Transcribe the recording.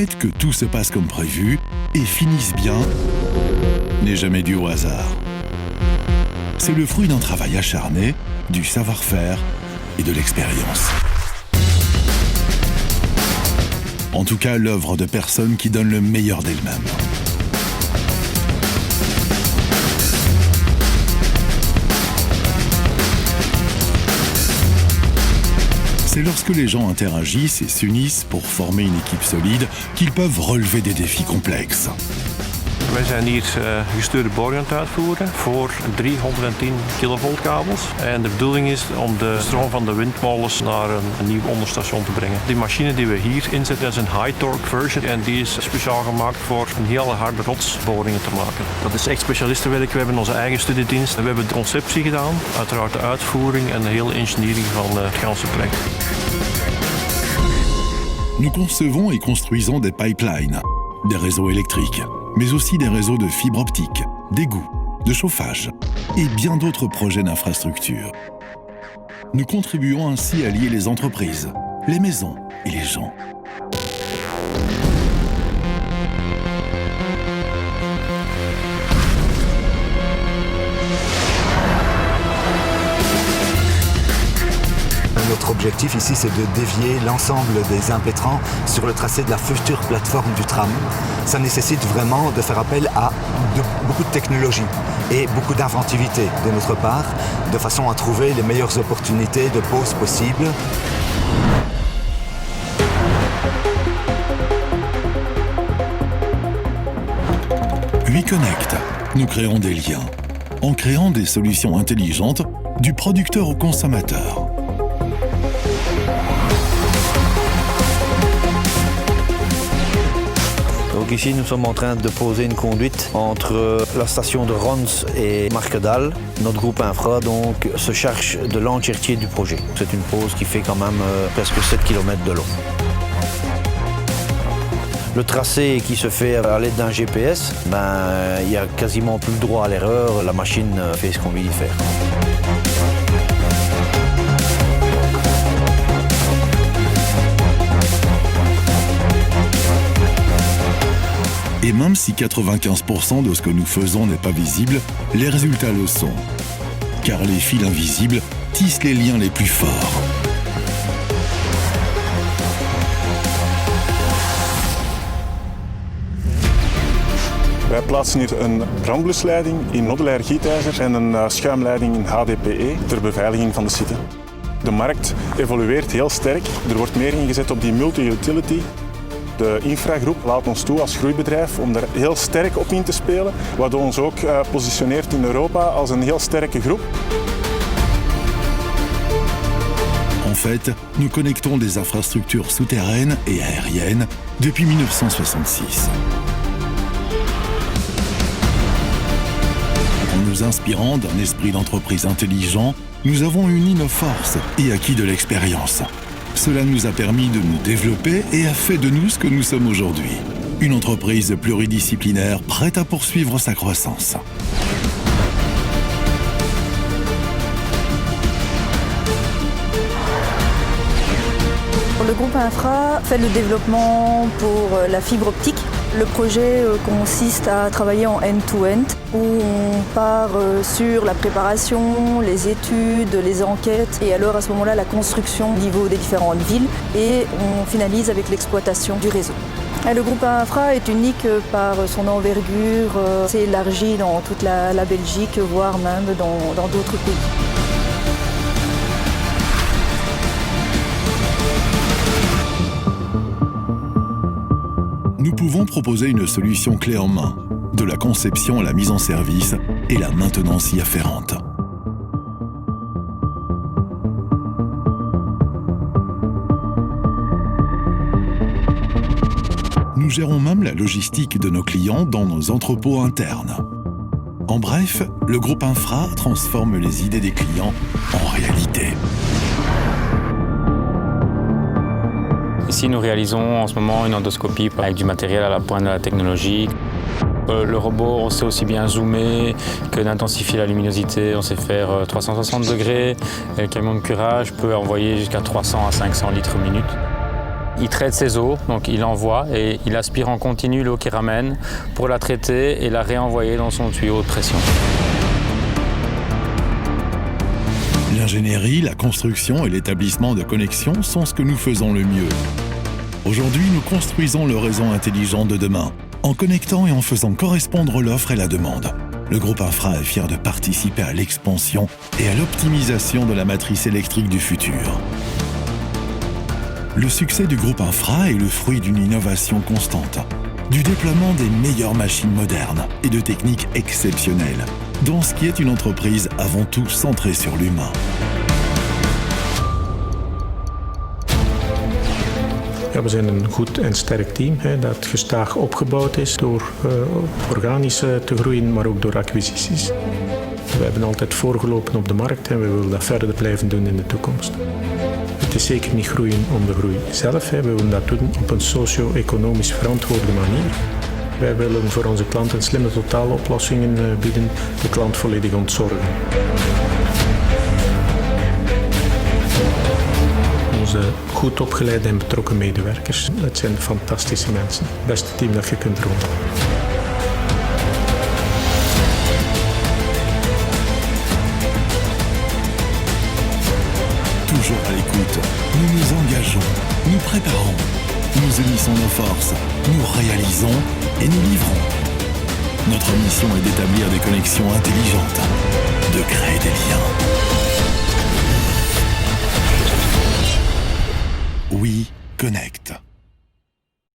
fait que tout se passe comme prévu et finisse bien n'est jamais dû au hasard. C'est le fruit d'un travail acharné, du savoir-faire et de l'expérience. En tout cas, l'œuvre de personnes qui donnent le meilleur d'elles-mêmes. C'est lorsque les gens interagissent et s'unissent pour former une équipe solide qu'ils peuvent relever des défis complexes. Wij zijn hier gestuurde boring aan het uitvoeren voor 310 kilovolt kabels. En de bedoeling is om de stroom van de windmolens naar een nieuw onderstation te brengen. Die machine die we hier inzetten is een high torque version en die is speciaal gemaakt voor een hele harde rotsboringen te maken. Dat is echt specialistenwerk. We hebben onze eigen studiedienst. We hebben de conceptie gedaan, uiteraard de uitvoering en de hele engineering van het ganse project. Nous concevons et construisons des pipelines, des réseaux électriques, mais aussi des réseaux de fibres optiques, d'égouts, de chauffage et bien d'autres projets d'infrastructure. Nous contribuons ainsi à lier les entreprises, les maisons et les gens. Notre objectif ici, c'est de dévier l'ensemble des impétrants sur le tracé de la future plateforme du tram. Ça nécessite vraiment de faire appel à beaucoup de technologie et beaucoup d'inventivité de notre part, de façon à trouver les meilleures opportunités de pause possibles. WeConnect, nous créons des liens, en créant des solutions intelligentes du producteur au consommateur. Donc ici, nous sommes en train de poser une conduite entre la station de Rons et Markedal. Notre groupe infra donc se charge de l'entièreté du projet. C'est une pose qui fait quand même presque 7 km de long. Le tracé qui se fait à l'aide d'un GPS, il n'y a quasiment plus le droit à l'erreur. La machine fait ce qu'on lui dit de faire. Et même si 95% de ce que nous faisons n'est pas visible, les résultats le sont. Car les fils invisibles tissent les liens les plus forts. Wij plaatsen hier een brandblusleiding in modulair gietijzer en een schuimleiding in HDPE ter beveiliging van de site. De markt evolueert heel sterk. Er wordt meer ingezet op die multi-utility. De infragroep laat ons toe als groeibedrijf om daar heel sterk op in te spelen, waardoor ons ook positioneert in Europa als een heel sterke groep. En fait, nous connectons des infrastructures souterraines et aériennes depuis 1966. En nous inspirant d'un esprit d'entreprise intelligent, nous avons uni nos forces et acquis de l'expérience. Cela nous a permis de nous développer et a fait de nous ce que nous sommes aujourd'hui. Une entreprise pluridisciplinaire prête à poursuivre sa croissance. Le groupe Infra fait le développement pour la fibre optique. Le projet consiste à travailler en end-to-end, où on part sur la préparation, les études, les enquêtes, et alors à ce moment-là la construction au niveau des différentes villes, et on finalise avec l'exploitation du réseau. Et le groupe Infra est unique par son envergure, c'est élargi dans toute la Belgique, voire même dans d'autres pays. Nous pouvons proposer une solution clé en main, de la conception à la mise en service et la maintenance y afférente. Nous gérons même la logistique de nos clients dans nos entrepôts internes. En bref, le groupe Infra transforme les idées des clients en réalité. Ici, nous réalisons en ce moment une endoscopie avec du matériel à la pointe de la technologie. Le robot, on sait aussi bien zoomer que d'intensifier la luminosité. On sait faire 360 degrés. Et le camion de curage peut envoyer jusqu'à 300 à 500 litres minute. Il traite ses eaux, donc il envoie et il aspire en continu l'eau qu'il ramène pour la traiter et la réenvoyer dans son tuyau de pression. L'ingénierie, la construction et l'établissement de connexions sont ce que nous faisons le mieux. Aujourd'hui, nous construisons le réseau intelligent de demain, en connectant et en faisant correspondre l'offre et la demande. Le groupe Infra est fier de participer à l'expansion et à l'optimisation de la matrice électrique du futur. Le succès du groupe Infra est le fruit d'une innovation constante, du déploiement des meilleures machines modernes et de techniques exceptionnelles, dans ce qui est une entreprise avant tout centrée sur l'humain. Ja, we zijn een goed en sterk team dat gestaag opgebouwd is door organisch te groeien, maar ook door acquisities. We hebben altijd voorgelopen op de markt en we willen dat verder blijven doen in de toekomst. Het is zeker niet groeien om de groei zelf. We willen dat doen op een socio-economisch verantwoorde manier. Wij willen voor onze klanten slimme totaaloplossingen bieden, de klant volledig ontzorgen. Onze goed opgeleide en betrokken medewerkers, dat zijn fantastische mensen. Het beste team dat je kunt dromen. Toujours à l'écoute, nous nous engageons, nous préparons, nous unissons nos forces, nous réalisons et nous livrons. Notre mission est d'établir des connexions intelligentes, de créer des liens. We Connect.